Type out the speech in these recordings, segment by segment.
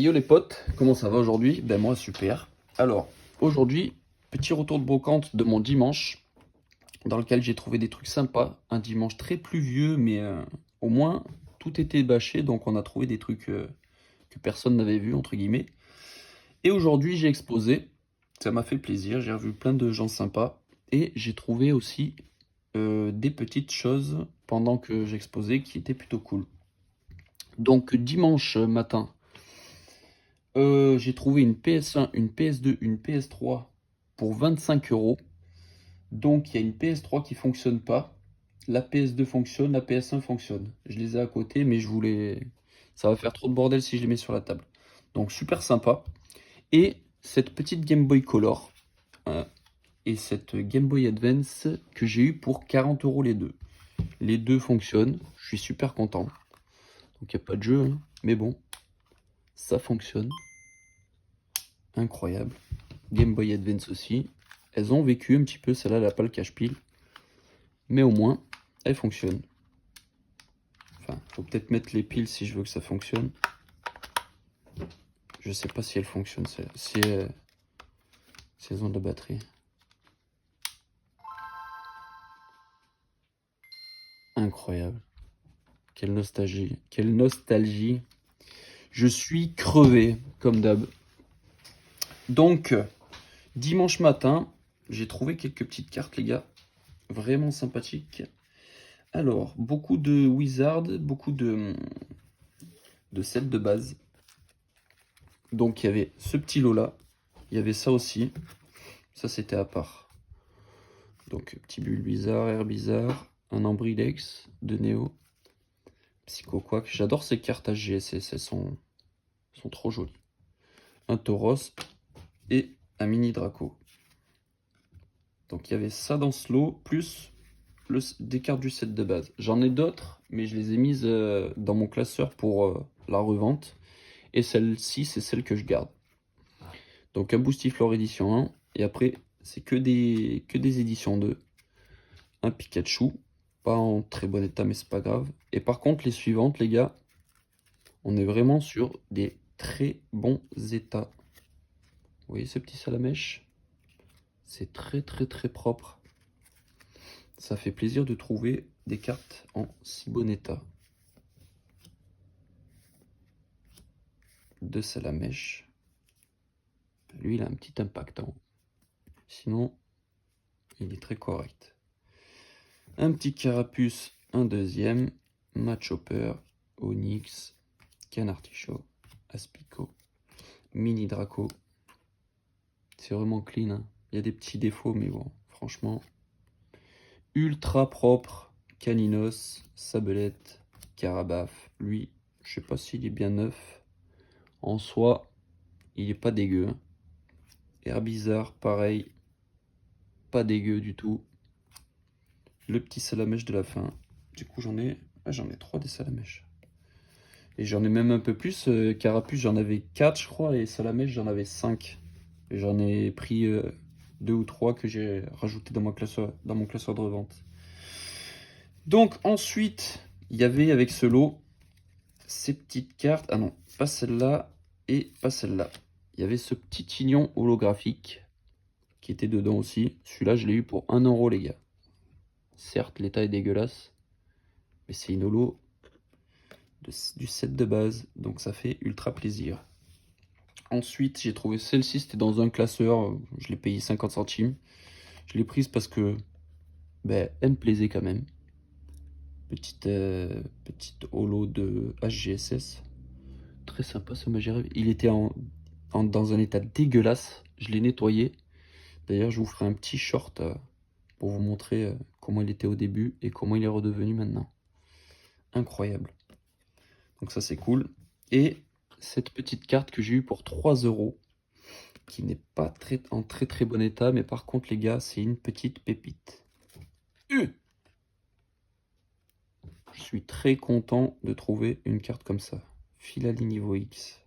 Yo les potes, comment ça va aujourd'hui? Ben moi super. Alors, aujourd'hui, petit retour de brocante de mon dimanche, dans lequel j'ai trouvé des trucs sympas. Un dimanche très pluvieux, mais au moins tout était bâché, donc on a trouvé des trucs que personne n'avait vu, entre guillemets. Et aujourd'hui, j'ai exposé, ça m'a fait plaisir, j'ai revu plein de gens sympas, et j'ai trouvé aussi des petites choses pendant que j'exposais qui étaient plutôt cool. Donc dimanche matin, j'ai trouvé une PS1, une PS2, une PS3 pour 25 euros. Donc il y a une PS3 qui fonctionne pas. La PS2 fonctionne, la PS1 fonctionne. Je les ai à côté, mais je voulais. Ça va faire trop de bordel si je les mets sur la table. Donc super sympa. Et cette petite Game Boy Color euh, et cette Game Boy Advance que j'ai eu pour 40 euros les deux. Les deux fonctionnent. Je suis super content. Donc il n'y a pas de jeu, hein, mais bon, ça fonctionne. Incroyable. Game Boy Advance aussi. Elles ont vécu un petit peu, celle-là, elle n'a pas le cache-pile. Mais au moins, elle fonctionne. Enfin, faut peut-être mettre les piles si je veux que ça fonctionne. Je sais pas si elles fonctionnent, si elles ont de la batterie. Incroyable. Quelle nostalgie. Quelle nostalgie. Je suis crevé, comme d'hab. Donc, dimanche matin, j'ai trouvé quelques petites cartes, les gars. Vraiment sympathiques. Alors, beaucoup de Wizard, beaucoup de sets de base. Donc, il y avait ce petit lot là. Il y avait ça aussi. Ça, c'était à part. Donc, petit bulle bizarre, air bizarre, un Ambrilex de Néo, Psycho Quack. J'adore ces cartes HGSS, elles sont trop jolies. Un Tauros et un mini Draco. Donc, il y avait ça dans ce lot, plus des cartes du set de base. J'en ai d'autres, mais je les ai mises dans mon classeur pour la revente. Et celle-ci, c'est celle que je garde. Donc, un Boostiflore édition 1. Et après, c'est que des éditions 2. Un Pikachu, pas en très bon état, mais c'est pas grave. Et par contre, les suivantes, les gars, on est vraiment sur des très bons états. Vous voyez ce petit salamèche? C'est très très très propre. Ça fait plaisir de trouver des cartes en si bon état. De salamèche. Lui, il a un petit impact en haut. Sinon, il est très correct. Un petit carapuce, un deuxième. Machopper, Onyx, Canartichaut, Aspico, Mini Draco. C'est vraiment clean, hein. Il y a des petits défauts, mais bon, franchement. Ultra propre. Caninos, Sabelette, Carabaf. Lui, je sais pas s'il est bien neuf. En soi, il est pas dégueu. Herbizarre, pareil. Pas dégueu du tout. Le petit salamèche de la fin. Du coup, j'en ai 3 des salamèches. Et j'en ai même un peu plus. Carapuce, j'en avais 4, je crois. Et salamèche, j'en avais 5. J'en ai pris 2 ou 3 que j'ai rajouté dans mon classeur de revente. Donc ensuite, il y avait avec ce lot ces petites cartes. Ah non, pas celle-là et pas celle-là. Il y avait ce petit tignon holographique qui était dedans aussi. Celui-là, je l'ai eu pour 1 euro, les gars. Certes, l'état est dégueulasse, mais c'est une holo du set de base, donc ça fait ultra plaisir. Ensuite, j'ai trouvé celle-ci, c'était dans un classeur, je l'ai payé 50 centimes. Je l'ai prise parce que elle me plaisait quand même. Petite holo de HGSS. Très sympa ce Magikarp. Il était dans un état dégueulasse. Je l'ai nettoyé. D'ailleurs, je vous ferai un petit short pour vous montrer comment il était au début et comment il est redevenu maintenant. Incroyable. Donc ça, c'est cool. Et cette petite carte que j'ai eue pour 3 euros, qui n'est pas en très très bon état, mais par contre, les gars, c'est une petite pépite. Je suis très content de trouver une carte comme ça. Philalie niveau X.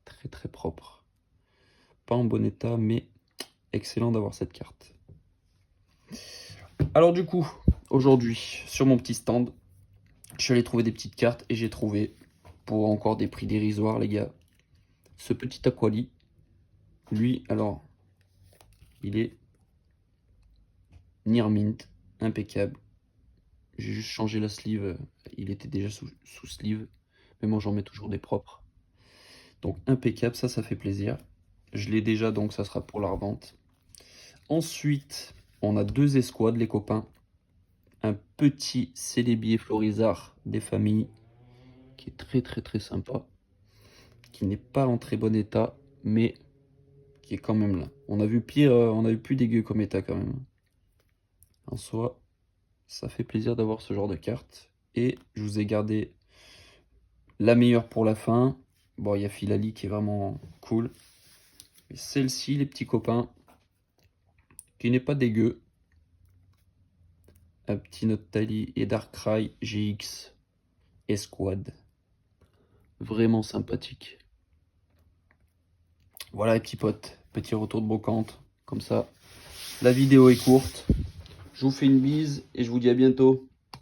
Très très propre. Pas en bon état, mais excellent d'avoir cette carte. Alors du coup, aujourd'hui, sur mon petit stand, je suis allé trouver des petites cartes et j'ai trouvé, pour encore des prix dérisoires, les gars, ce petit Aquali, lui, alors, il est Near Mint, impeccable. J'ai juste changé la sleeve, il était déjà sous sleeve, mais moi j'en mets toujours des propres. Donc impeccable, ça fait plaisir. Je l'ai déjà, donc ça sera pour la revente. Ensuite, on a 2 escouades, les copains. Un petit Célébier Florizard des familles, qui est très sympa, qui n'est pas en très bon état, mais qui est quand même là. On a vu pire, on a eu plus dégueu comme état quand même. En soi, ça fait plaisir d'avoir ce genre de carte. Et je vous ai gardé la meilleure pour la fin. Bon, il y a Filali qui est vraiment cool. Mais celle-ci, les petits copains, qui n'est pas dégueu. Un petit Noctali et Darkrai GX Escouade. Vraiment sympathique. Voilà les petits potes, petit retour de brocante. Comme ça, la vidéo est courte. Je vous fais une bise et je vous dis à bientôt.